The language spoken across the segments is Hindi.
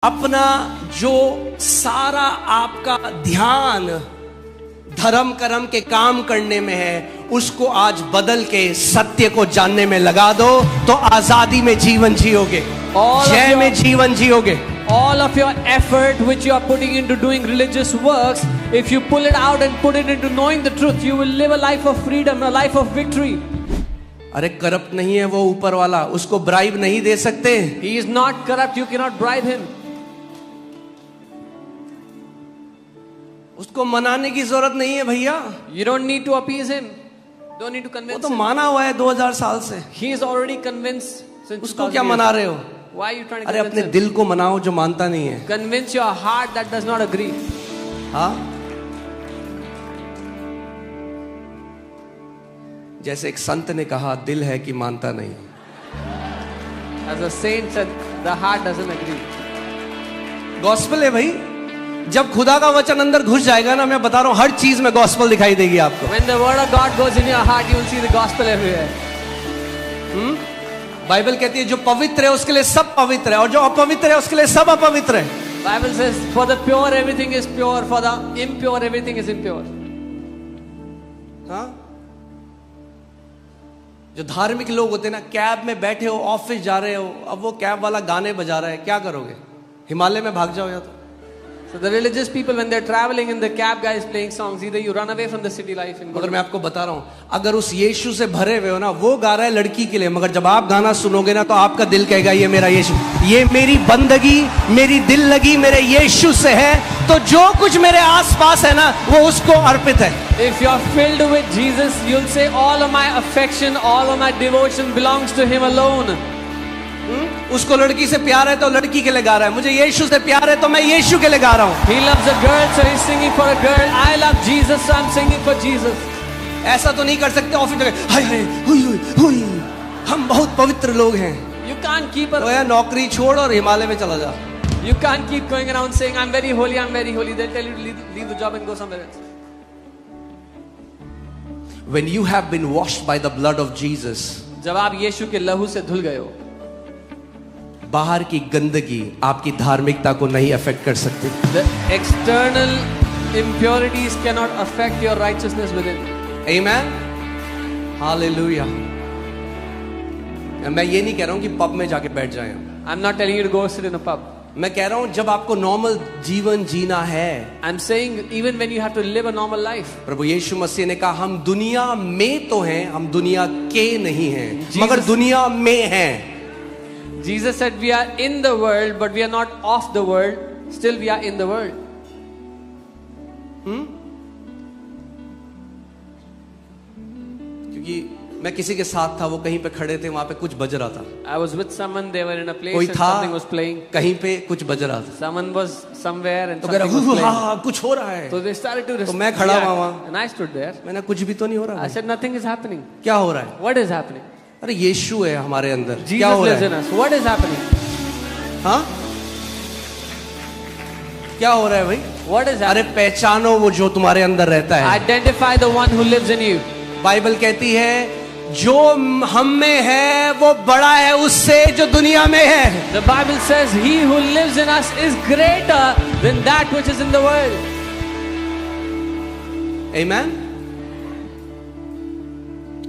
अपना जो सारा आपका ध्यान धर्म कर्म के काम करने में है, उसको आज बदल के सत्य को जानने में लगा दो, तो आजादी में जीवन जियोगे, जय में जीवन जियोगे। All of your effort which you are putting into doing religious works, if you pull it out and put it into knowing the truth, you will live a life of freedom, a life of victory. अरे करप्ट नहीं है वो ऊपर वाला, उसको ब्राइब नहीं दे सकते। He is not corrupt, you cannot bribe him. उसको मनाने की जरूरत नहीं है भैया। You don't need to appease him. Don't need to convince वो तो him. माना हुआ है 2000 साल से। He is already convinced since उसको 2000 क्या years. मना रहे हो? Why are you trying to अरे convince अपने him? दिल को मनाओ जो मानता नहीं है। Convince your heart that does not agree. हाँ, जैसे एक संत ने कहा, दिल है कि मानता नहीं। As a saint said, the heart doesn't agree. Gospel है भाई। जब खुदा का वचन अंदर घुस जाएगा ना, मैं बता रहा हूं, हर चीज में गॉस्पेल दिखाई देगी आपको। When the word of God goes in your heart, you will see the gospel everywhere. Bible कहती है जो पवित्र है उसके लिए सब पवित्र है, और जो अपवित्र है उसके लिए सब अपवित्र है। Bible says, for the pure everything is pure, for the impure everything is impure. हाँ, जो धार्मिक लोग होते हैं ना, कैब में बैठे हो, ऑफिस जा रहे हो, अब वो कैब वाला गाने बजा रहा है, क्या करोगे? हिमालय में भाग जाओ या तो। So the religious people, when they're traveling in the cab, guy is playing songs. Either you run away from the city life. मगर मैं आपको बता रहा हूं, अगर उस यीशु से भरे हुए हो ना, वो गा रहा है लड़की के लिए, मगर जब आप गाना सुनोगे ना, तो आपका दिल कहेगा ये मेरा यीशु, ये मेरी बंदगी, मेरी दिल लगी मेरे यीशु से है, तो जो कुछ मेरे आसपास है ना, वो उसको अर्पित है। If you are filled with Jesus, you'll say all of my affection, all of my devotion belongs to Him alone. उसको लड़की से प्यार है तो लड़की के लिए गा रहा है, मुझे यीशु से प्यार है तो मैं यीशु के लिए गा रहा हूँ। He loves a girl, so he's singing for a girl. I love Jesus, so I'm singing for Jesus. ऐसा तो नहीं कर सकते ऑफिस में, हाय हाय हुई हुई हुई, हम बहुत पवित्र लोग हैं। You can't keep तो यार नौकरी छोड़ और हिमालय में चला जा। You can't keep going around saying I'm very holy, I'm very holy. They'll tell you to leave the job and go somewhere else. When you have been washed by the blood of Jesus, जब आप यीशु के लहू से धुल गए हो, बाहर की गंदगी आपकी धार्मिकता को नहीं अफेक्ट कर सकती। the external impurities cannot affect your righteousness within. Amen. Hallelujah. मैं ये नहीं कह रहा हूँ कि पब में जाके बैठ जाएं। I'm not telling you to go sit in a pub. मैं कह रहा हूँ जब आपको नॉर्मल जीवन जीना है, I'm saying even when you have to live a normal life. प्रभु यीशु मसीह ने कहा हम दुनिया में तो हैं, हम दुनिया के नहीं हैं, मगर दुनिया में हैं। Jesus said we are in the world, but we are not of the world. Still we are in the world. क्योंकि मैं किसी के साथ था, वो कहीं पे खड़े थे, वहां पे कुछ बज रहा था। I was with someone, they were in a place कोई and था something was playing. कहीं पे कुछ बज रहा था, Someone was somewhere and तो कह something was रहा playing. हाँ कुछ हो रहा है। So they started to तो मैं खड़ा हुआ वहाँ, and I stood there. मैंने कुछ भी तो नहीं हो रहा। I said nothing is happening. क्या हो रहा है? What is happening? अरे यीशु है हमारे अंदर, क्या Jesus हो lives रहा in है? us. What is happening? हाँ, क्या हो रहा है भाई? What is अरे happening? पहचानो वो जो तुम्हारे अंदर रहता है। Identify the one who lives in you. Bible कहती है जो हम में है वो बड़ा है उससे जो दुनिया में है। The Bible says he who lives in us is greater than that which is in the world. Amen.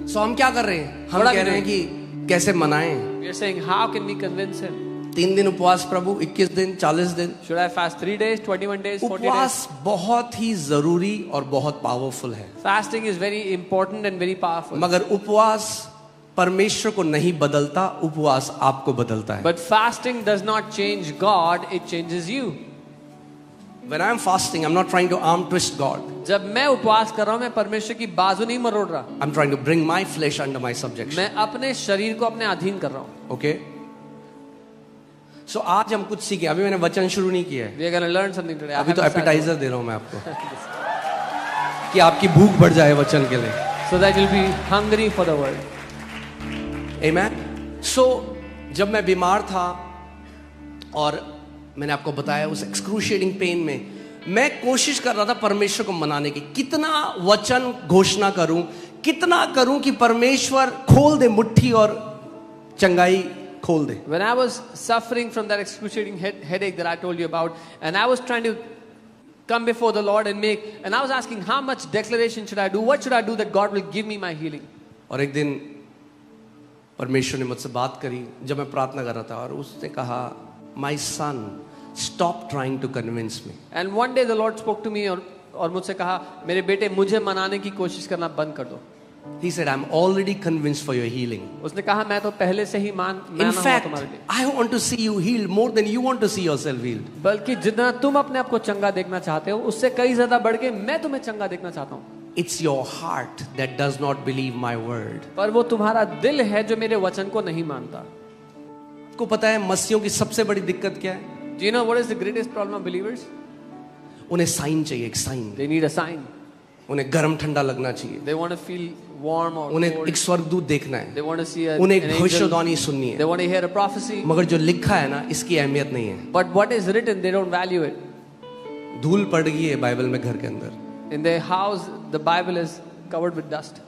So हम क्या कर रहे हैं? हम What are कह we रहे हैं कि कैसे मनाएं। We are saying how can we convince him? 3 दिन उपवास प्रभु, 21 दिन, 40 दिन। Should I fast 3 days, 21 days, 40 days? उपवास बहुत ही जरूरी और बहुत पावरफुल है, Fasting is very important and very powerful. मगर उपवास परमेश्वर को नहीं बदलता, उपवास आपको बदलता है। But fasting does not change God, it changes you. When I am fasting, I'm not trying to arm twist God. जब मैं उपवास कर रहा हूँ, मैं परमेश्वर की बाजू नहीं मरोड़ रहा। I'm trying to bring my flesh under my subjection. मैं अपने शरीर को अपने अधीन कर रहा हूँ। Okay? So आज हम कुछ सीखे, अभी मैंने वचन शुरू नहीं किया है, We are going to learn something today. I अभी तो haven't started. एपिटाइजर दे रहा हूं मैं आपको कि आपकी भूख बढ़ जाए वचन के लिए। So that you'll be hungry for the word. Amen. So जब मैं बीमार था और मैंने आपको बताया उस एक्सक्रूशिएटिंग पेन में, मैं कोशिश कर रहा था परमेश्वर को मनाने की, कितना वचन घोषणा करूं, कितना करूं कि परमेश्वर खोल दे मुट्ठी और चंगाई खोल दे. When I was suffering from that excruciating headache that I told you about, and I was trying to come before the Lord and I was asking, how much declaration should I do? What should I do that God will give me my healing? और एक दिन परमेश्वर ने मुझसे बात करी जब मैं प्रार्थना कर रहा था, और उसने कहा, My son, stop trying to convince me. And one day the Lord spoke to me और मुझसे कहा, मेरे बेटे मुझे मनाने की कोशिश करना बंद कर दो. He said, I'm already convinced for your healing. उसने कहा, मैं तो पहले से ही In fact, I want to see you healed more than you want to see yourself healed. बल्कि जितना तुम अपने आप को चंगा देखना चाहते हो, उससे कई ज्यादा बढ़ के मैं तुम्हें चंगा देखना चाहता हूँ. It's your heart that does not believe my word. पर वो तुम्हारा दिल है जो मेरे वचन को नहीं मानता. आपको पता है मसीहों की सबसे बड़ी दिक्कत क्या है? Do you know what is the greatest problem of believers? उन्हें साइन चाहिए, एक sign. They need a sign. उन्हें गर्म ठंडा लगना चाहिए. They want to feel warm or उन्हें cold. एक स्वर्गदूत देखना है. They want to see उन्हें an एक angel. भविष्यवाणी सुननी है. They want to hear a prophecy. मगर जो लिखा है ना, इसकी अहमियत नहीं है. But what is written, they don't value it. धूल पड़ गई है बाइबल में घर के अंदर. In their house, the Bible is covered with dust.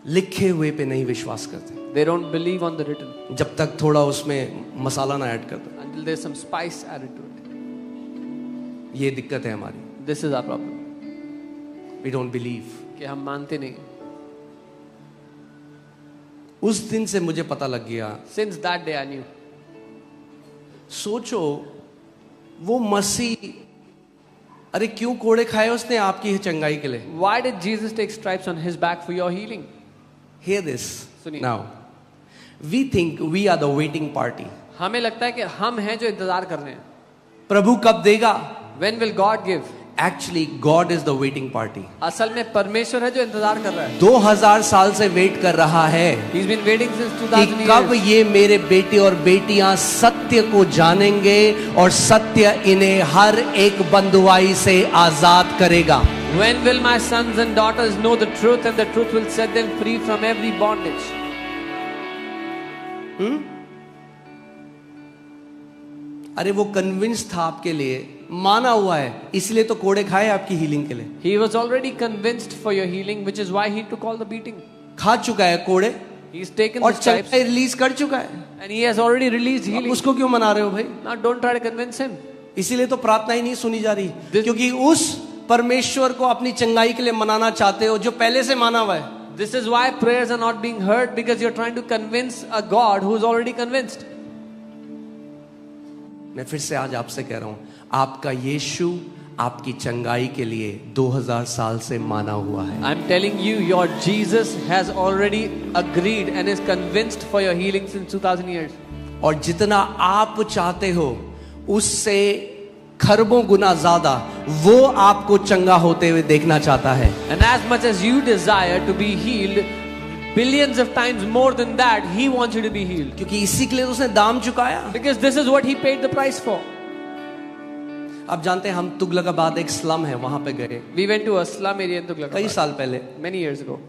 लिखे हुए पे नहीं विश्वास करते. They don't believe on the written जब तक थोड़ा उसमें मसाला ना ऐड कर दो. until there's some spice added to it. ये दिक्कत है हमारी. This is our problem. We don't believe. कि हम मानते नहीं. उस दिन से मुझे पता लग गया. Since that day I knew. सोचो वो मसीह, अरे क्यों कोड़े खाए उसने आपकी चंगाई के लिए? Why did Jesus take stripes on his back for your healing? Hear this सुनिए. now. We think we are the waiting party. हमें लगता है कि हम हैं जो इंतजार कर रहे हैं. प्रभु कब देगा? When will God give? Actually, God is the waiting party. असल में परमेश्वर है जो इंतजार कर रहा है. 2000 साल से वेट कर रहा है He's been waiting since कि 2000 कब years. ये मेरे बेटे और बेटियां सत्य को जानेंगे और सत्य इन्हें हर एक बंधुआई से आजाद करेगा. When will my sons and daughters know the truth and the truth will set them free from every bondage? अरे वो कन्विंस था आपके लिए, माना हुआ है, इसलिए तो कोड़े खाए आपकी हीलिंग के लिए. He was already convinced for your healing, which is why he took all the beating. खा चुका है कोड़े He's taken और the stripes चंगाई रिलीज कर चुका है. and he has already released अब healing. उसको क्यों मना रहे हो भाई? Now don't try to convince him. इसीलिए तो प्रार्थना ही नहीं सुनी जा रही, This- क्योंकि उस परमेश्वर को अपनी चंगाई के लिए मनाना चाहते हो जो पहले से माना हुआ है. This is why prayers are not being heard, because you're trying to convince a God who is already convinced. मैं फिर से आज आपसे कह रहा हूं, आपका यीशु आपकी चंगाई के लिए 2000 साल से माना हुआ है. I'm telling you, your Jesus has already agreed and is convinced for your healing since 2000 years. और जितना आप चाहते हो उससे खरबों गुना ज्यादा वो आपको चंगा होते हुए देखना चाहता है. And as much as you desire to be healed, billions of times more than that, he wants you to be healed. क्योंकि इसी के लिए उसने दाम चुकाया. Because this is what he paid the price for. आप जानते हैं हम तुगलकाबाद एक स्लम है, वहां पे गए We went to a slum area in कई Tughlaqabad साल पहले. many years ago.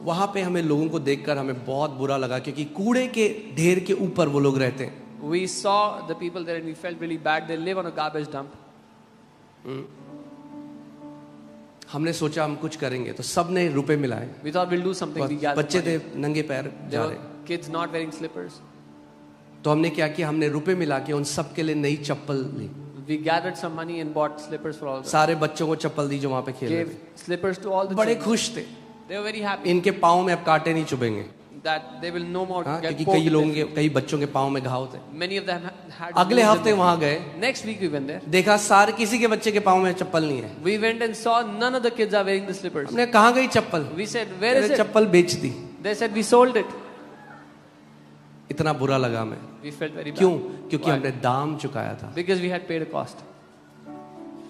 वहां पे हमें लोगों को देखकर हमें बहुत बुरा लगा, क्योंकि कूड़े के ढेर के ऊपर वो लोग रहते हैं. We saw the people there and we felt really bad. They live on a garbage dump. हमने सोचा हम कुछ करेंगे, तो सबने रुपए मिलाए. We thought we'll do something. We gathered बच्चे थे money. नंगे पैर There जा were रहे. kids not wearing slippers. तो हमने क्या किया, हमने रुपए मिला के उन सब के लिए नई चप्पल ली. We gathered some money and bought slippers for all of them. सारे बच्चों को चप्पल दी जो वहां पे खेल रहे Gave थे. slippers to all the बड़े children. खुश थे. They were very happy इनके पाँव में अब कांटे नहीं चुभेंगे. that they will no more हाँ, get क्योंकि poked कई with लोगों it. के कई बच्चों के पाँव में घाव थे. Many of them had अगले wounds in हफ्ते them. वहां गए, Next week we went there. देखा सारे किसी के बच्चे के पाँव में चप्पल नहीं है. We went and saw none of the kids are wearing the slippers. हमने कहाँ गई चप्पल? We said, where is मैंने it? चप्पल बेच दी. They said, we sold it. इतना बुरा लगा मैं. We felt very bad. क्यों? क्योंकि Why? हमने दाम चुकाया था. Because we had paid a cost.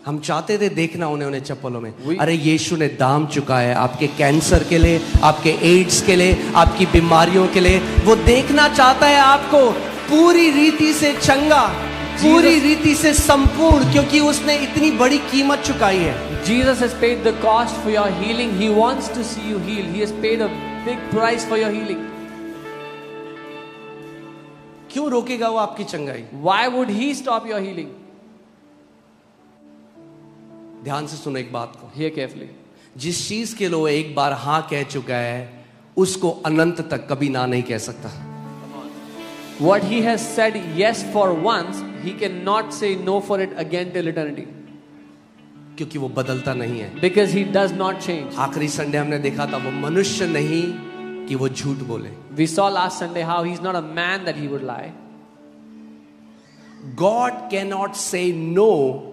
हम चाहते थे देखना उन्हें चप्पलों में. We- अरे यीशु ने दाम चुकाया है आपके कैंसर के लिए, आपके एड्स के लिए, आपकी बीमारियों के लिए. वो देखना चाहता है आपको पूरी रीति से चंगा, पूरी रीति से संपूर्ण, क्योंकि उसने इतनी बड़ी कीमत चुकाई है. Jesus has paid the cost for your healing. He wants to see you healed. He has paid a big price for your healing. क्यों रोकेगा वो आपकी चंगाई? Why would he stop your healing? ध्यान से सुनो एक बात को. Hear carefully. जिस चीज के लिए वो एक बार हाँ कह चुका है, उसको अनंत तक कभी ना नहीं कह सकता. What he has said yes for once, he cannot say no for it again till eternity. क्योंकि वो बदलता नहीं है. Because he does not change. आखिरी संडे हमने देखा था वो मनुष्य नहीं कि वो झूठ बोले. We saw last Sunday how he's not a man that he would lie. God cannot say no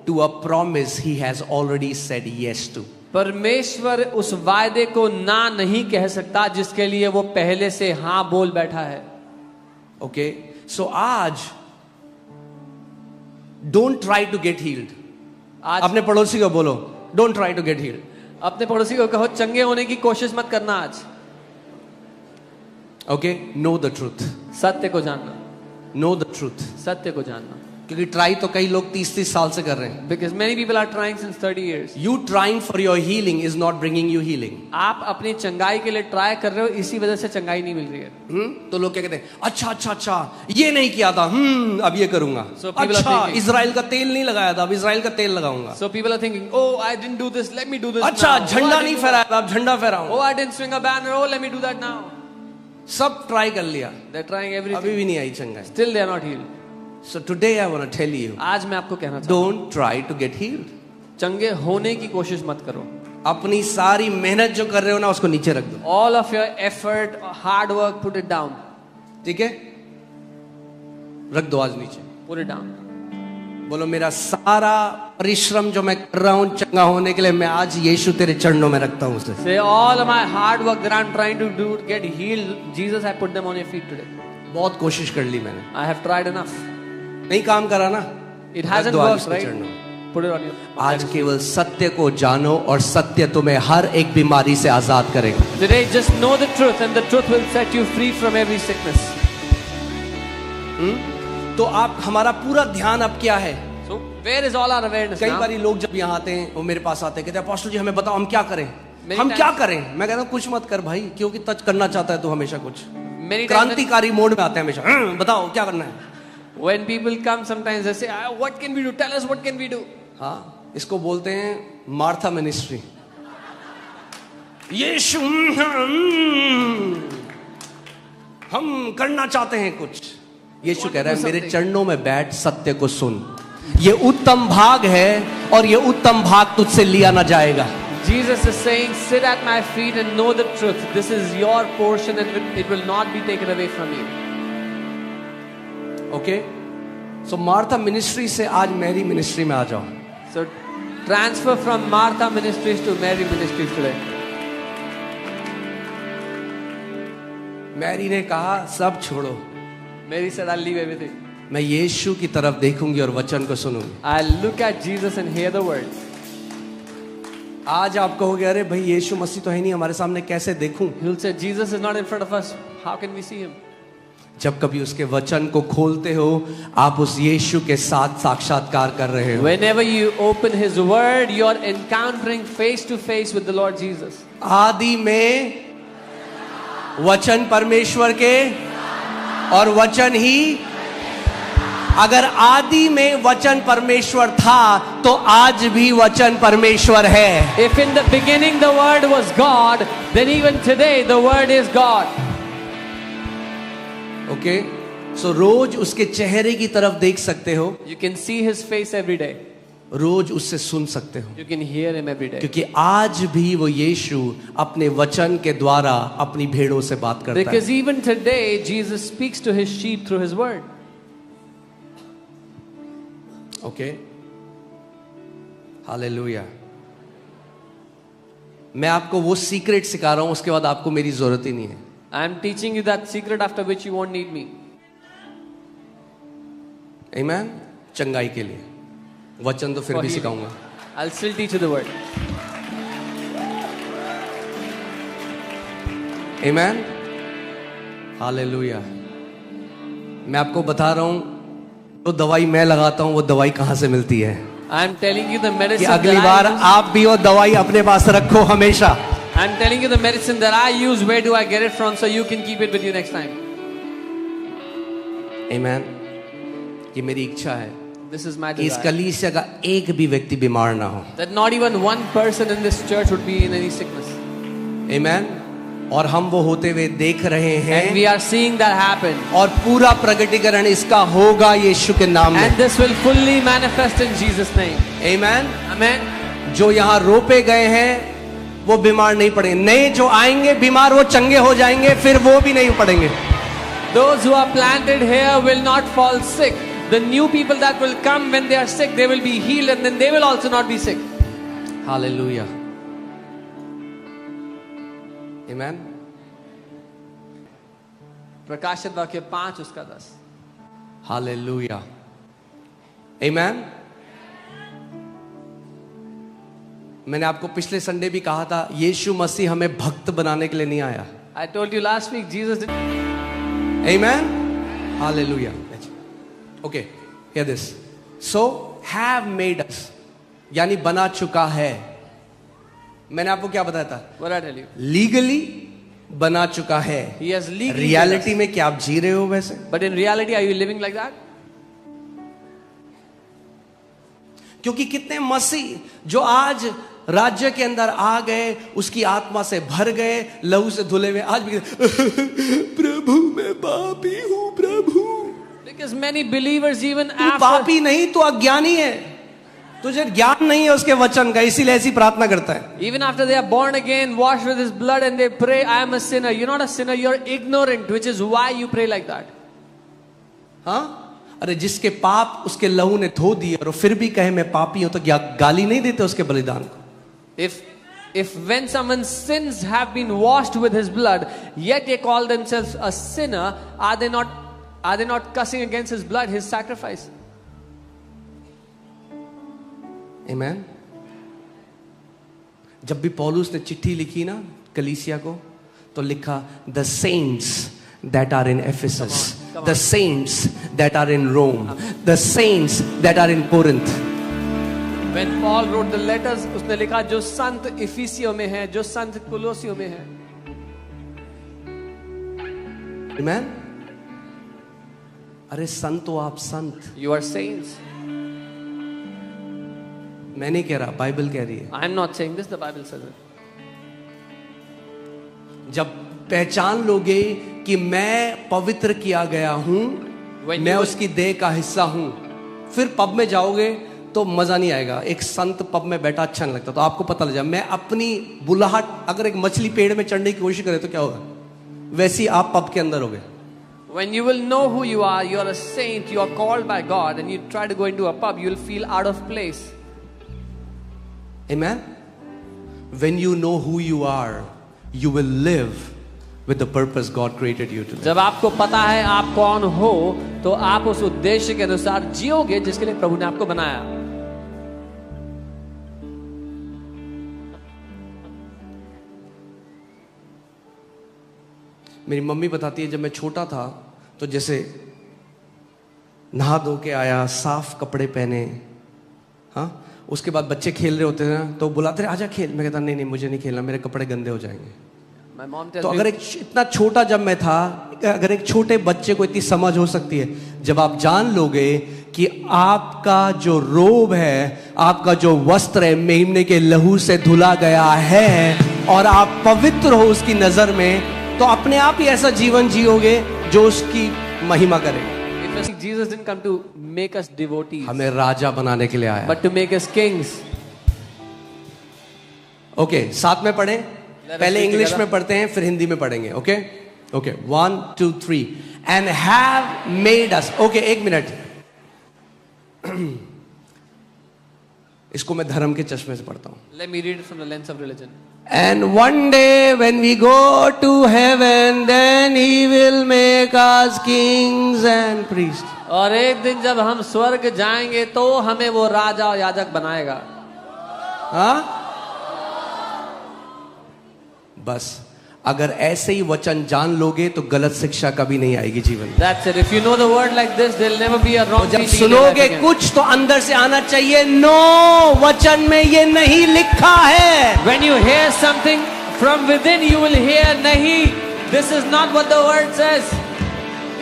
to a promise he has already said yes to. परमेश्वर उस वायदे को ना नहीं कह सकता जिसके लिए वो पहले से हाँ बोल बैठा है. ओके, सो आज don't try to get healed. आज अपने पड़ोसी को बोलो, don't try to get healed. अपने पड़ोसी को कहो चंगे होने की कोशिश मत करना आज. Okay, know the truth. सत्य को जानना. Know the truth. सत्य को जानना. क्योंकि ट्राई तो कई लोग 30-30 साल से कर रहे हैं. Because many people are trying since 30 years. You trying for your healing is not bringing you healing. आप अपनी चंगाई के लिए ट्राई कर रहे हो, इसी वजह से चंगाई नहीं मिल रही है. तो लोग क्या कहते हैं, अच्छा ये नहीं किया था, अब ये करूंगा. So people are अच्छा thinking- इजराइल का तेल नहीं लगाया था, अब इजराइल का तेल लगाऊंगा. So people are thinking, oh, I didn't do this, let me do this अच्छा now. झंडा Oh, I नहीं didn't do फहराया that. था, अब झंडा फहराऊंगा. Oh, I didn't swing a banner, oh, let me do that now. सब ट्राई कर लिया, They're trying अभी everything. भी नहीं आई चंगाई. Still they are not healed. So today I want to tell you, आज मैं आपको कहना चाहता हूँ, don't try to get healed. चंगे होने की कोशिश मत करो. अपनी सारी मेहनत जो कर रहे हो ना उसको नीचे रख दो. All of your effort, hard work, put it down. ठीक है, रख दो आज नीचे. Put it down. बोलो मेरा सारा परिश्रम जो मैं कर रहा हूँ चंगा होने के लिए, मैं आज यीशु तेरे चरणों में रखता हूँ उसे. Say all of my hard work that I'm trying to do to get healed, Jesus, I put them on your feet today. बहुत कोशिश कर ली मैंने, I have tried enough. नहीं काम करा ना. It रख hasn't दो आज worked, उसके right? चरणों में. Put it on your. आज केवल सत्य को जानो और सत्य तुम्हें हर एक बीमारी से आजाद करेगा. Today, just know the truth, and the truth will set you free from every sickness. तो आप हमारा पूरा ध्यान अब क्या है? So, where is all our awareness कई now? बारी लोग जब यहाँ आते हैं वो मेरे पास आते हैं, कहते हैं अपोस्टल जी हमें बताओ हम क्या करें. Many हम times- क्या करें? मैं कहता हूँ कुछ मत कर भाई, क्योंकि टच करना चाहता है तो हमेशा कुछ Many times क्रांतिकारी मोड में आते हैं हमेशा. बताओ क्या करना है. when people come, sometimes they say, "What can we do? Tell us what can we do." हाँ, इसको बोलते हैं मार्था मिनिस्ट्री. यीशु हम करना चाहते हैं कुछ. यीशु कह रहा है मेरे चरणों में बैठ, सत्य को सुन. ये उत्तम भाग है और ये उत्तम भाग तुझसे लिया ना जाएगा. Jesus is saying, "Sit at my feet and know the truth. This is your portion, and it will not be taken away from you." Okay, so Martha ministry से आज मेरी मिनिस्ट्री में आ जाओ. So, transfer from Martha Ministries to Mary Ministries today. Mary ने कहा सब छोड़ो, Mary said, "I'll leave everything. मैं यीशु की तरफ देखूंगी और वचन को सुनूंगी." I'll look at Jesus and hear the word." आज आप कहोगे अरे भाई यीशु मसीह तो है नहीं हमारे सामने, कैसे देखूं? He'll say, "Jesus is not in front of us. How can we see him?" जब कभी उसके वचन को खोलते हो आप उस यीशु के साथ साक्षात्कार कर रहे हो. Whenever you open his word, you're encountering face to face with the Lord Jesus. आदि में वचन परमेश्वर के और वचन ही. अगर आदि में वचन परमेश्वर था तो आज भी वचन परमेश्वर है. If in the beginning the word was God, then even today the word is God. Okay, so रोज उसके चेहरे की तरफ देख सकते हो, You can see his face every day. रोज उससे सुन सकते हो, You can hear him every day. क्योंकि आज भी वो यीशु अपने वचन के द्वारा अपनी भेड़ों से बात करता है. Because even today Jesus speaks to his sheep through his word. Okay, hallelujah. मैं आपको वो सीक्रेट सिखा रहा हूं, उसके बाद आपको मेरी जरूरत ही नहीं है. I am teaching you that secret after which you won't need me. आमीन. चंगाई के लिए वचन तो फिर For भी healing. सिखाऊंगा. I'll still teach you the word. आमीन. हालेलुया. मैं आपको बता रहा हूं जो दवाई मैं लगाता हूं वो दवाई कहां से मिलती है, I am telling you the कि medicine अगली that बार I use. आप भी वो दवाई अपने पास रखो हमेशा. I'm telling you the medicine that I use. Where do I get it from? So you can keep it with you next time. आमीन. ये मेरी इच्छा है This is my कि इस desire. कलीसिया का एक भी व्यक्ति बीमार ना हो. That not even one person in this church would be in any sickness. आमीन. और हम वो होते हुए देख रहे And हैं, we are seeing that happen. और पूरा प्रगटीकरण इसका होगा यीशु के नाम And में। this will fully manifest in Jesus' name. आमीन। Amen. जो यहाँ रोपे गए हैं वो बीमार नहीं पड़ेंगे, नए जो आएंगे बीमार वो चंगे हो जाएंगे, फिर वो भी नहीं पड़ेंगे। Those who are planted here will not fall sick. The new people that will come, when they are sick, they will be healed, and then they will also not be sick. Hallelujah. आमीन। प्रकाशित वाक्य 5 उसका 10. हालेलुया। आमीन। मैंने आपको पिछले संडे भी कहा था, यीशु मसीह हमें भक्त बनाने के लिए नहीं आया। I told you last week, Jesus did. Amen. Hallelujah. Okay, hear this. So have made us, यानी बना चुका है। मैंने आपको क्या बताया था? What did I tell you? Legally बना चुका है। He has legally. रियलिटी में क्या आप जी रहे हो वैसे? But in reality, are you living like that? क्योंकि कितने मसीह जो आज राज्य के अंदर आ गए, उसकी आत्मा से भर गए, लहू से धुले हुए, आज भी प्रभु मैं पापी हूं प्रभु। Because many believers even तू after. पापी नहीं, तू अज्ञानी है, तुझे ज्ञान नहीं है उसके वचन का, इसीलिए ऐसी प्रार्थना करता है। Even after they are born again, washed with His blood, and they pray, I am a sinner. You're not a sinner, you're ignorant, which is why you pray like that. हाँ, अरे जिसके पाप उसके लहू ने धो दिए और फिर भी कहे मैं पापी हूं, तो क्या गाली नहीं देते उसके बलिदान को? If when someone's sins have been washed with His blood, yet they call themselves a sinner, are they not cussing against His blood, His sacrifice? आमीन। जब भी पौलुस ने चिट्ठी लिखी ना कलीसिया को, तो लिखा the saints that are in Ephesus, the saints that are in Rome, the saints that are in Corinth. When Paul wrote the letters, उसने लिखा जो संत इफिसियों में है, जो संत कुलोसियों में है। Amen? अरे संत हो आप, संत। You are saints. मैं नहीं कह रहा, बाइबल कह रही है। I am not saying this, the Bible says it. जब पहचान लोगे कि मैं पवित्र किया गया हूं, मैं उसकी देह का हिस्सा हूं, फिर पब में जाओगे तो मजा नहीं आएगा। एक संत पब में बैठा अच्छा नहीं लगता, तो आपको पता लग जाए मैं अपनी बुलाहट, अगर एक मछली पेड़ में चढ़ने की कोशिश करे तो क्या होगा, वैसी आप पब के अंदर होगे। When you will know who you are a saint, you are called by God, and you try to go into a pub, you will feel out of place. Amen? When you know who you are, you will live with the purpose God created you to live. जब आपको पता है आप कौन हो, तो आप उस उद्देश्य के अनुसार जियोगे जिसके लिए प्रभु ने आपको बनाया। मेरी मम्मी बताती है, जब मैं छोटा था तो जैसे नहा धो के आया, साफ कपड़े पहने, हाँ, उसके बाद बच्चे खेल रहे होते थे ना, तो बुलाते आजा खेल, मैं कहता नहीं नहीं मुझे नहीं खेलना, मेरे कपड़े गंदे हो जाएंगे। तो अगर एक इतना छोटा जब मैं था, अगर एक छोटे बच्चे को इतनी समझ हो सकती है, जब आप जान लोगे कि आपका जो रोब है, आपका जो वस्त्र है, मेमने के लहू से धुला गया है और आप पवित्र हो उसकी नजर में, तो अपने आप ही ऐसा जीवन जियोगे जो उसकी महिमा करेगा। Jesus didn't come to make us devotees, हमें राजा बनाने के लिए आया, but to make us kings. Okay, साथ में पढ़ें, पहले इंग्लिश में पढ़ते हैं फिर हिंदी में पढ़ेंगे। Okay okay, 1 2 3 and have made us. Okay, एक मिनट, इसको मैं धर्म के चश्मे से पढ़ता हूं। Let me read it from the lens of religion. And one day when we go to heaven, then he will make us kings and priests. और एक दिन जब हम स्वर्ग जाएंगे तो हमें वो राजा और याजक बनाएगा। हाँ, बस अगर ऐसे ही वचन जान लोगे तो गलत शिक्षा कभी नहीं आएगी जीवन में। That's it. If you know the word like this, there'll never be a wrong जब teaching. सुनोगे कुछ तो अंदर से आना चाहिए, नो, वचन में ये नहीं लिखा है। When you hear something from within, you will hear, nahi, this is not what the word says.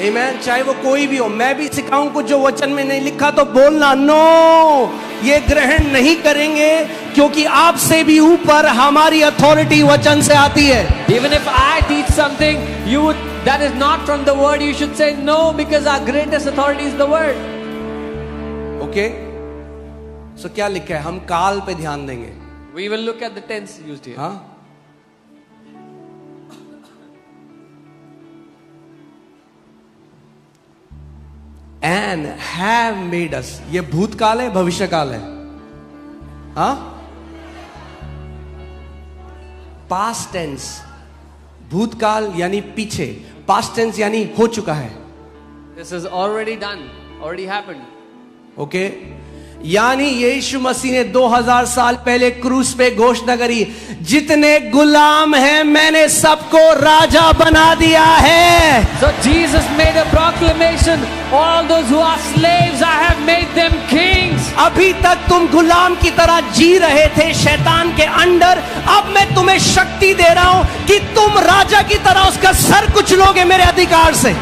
आमीन। चाहे वो कोई भी हो, मैं भी सिखाऊं कुछ जो वचन में नहीं लिखा तो बोलना, नो, ये ग्रहण नहीं करेंगे, क्योंकि आपसे भी ऊपर हमारी अथॉरिटी वचन से आती है. Even if I teach something, that is not from the word, you should say no, because our greatest authority is the word. Okay, so क्या लिखा है? हम काल पे ध्यान देंगे. We will look at the tense used here. हाँ, and have made us. ये भूतकाल है, भविष्यकाल है? हाँ, पास्ट टेंस. भूतकाल यानी पीछे, पास्ट टेंस यानी हो चुका है. This is already done, already happened. Okay, यानी यीशु मसीह ने 2000 साल पहले क्रूस पे घोषणा करी, जितने गुलाम हैं मैंने सबको राजा बना दिया है. So Jesus made a proclamation, all those who are slaves, I have made them kings. अभी तक तुम गुलाम की तरह जी रहे थे शैतान के अंडर, अब मैं तुम्हें शक्ति दे रहा हूं कि तुम राजा की तरह उसका सर कुचलोगे मेरे अधिकार से.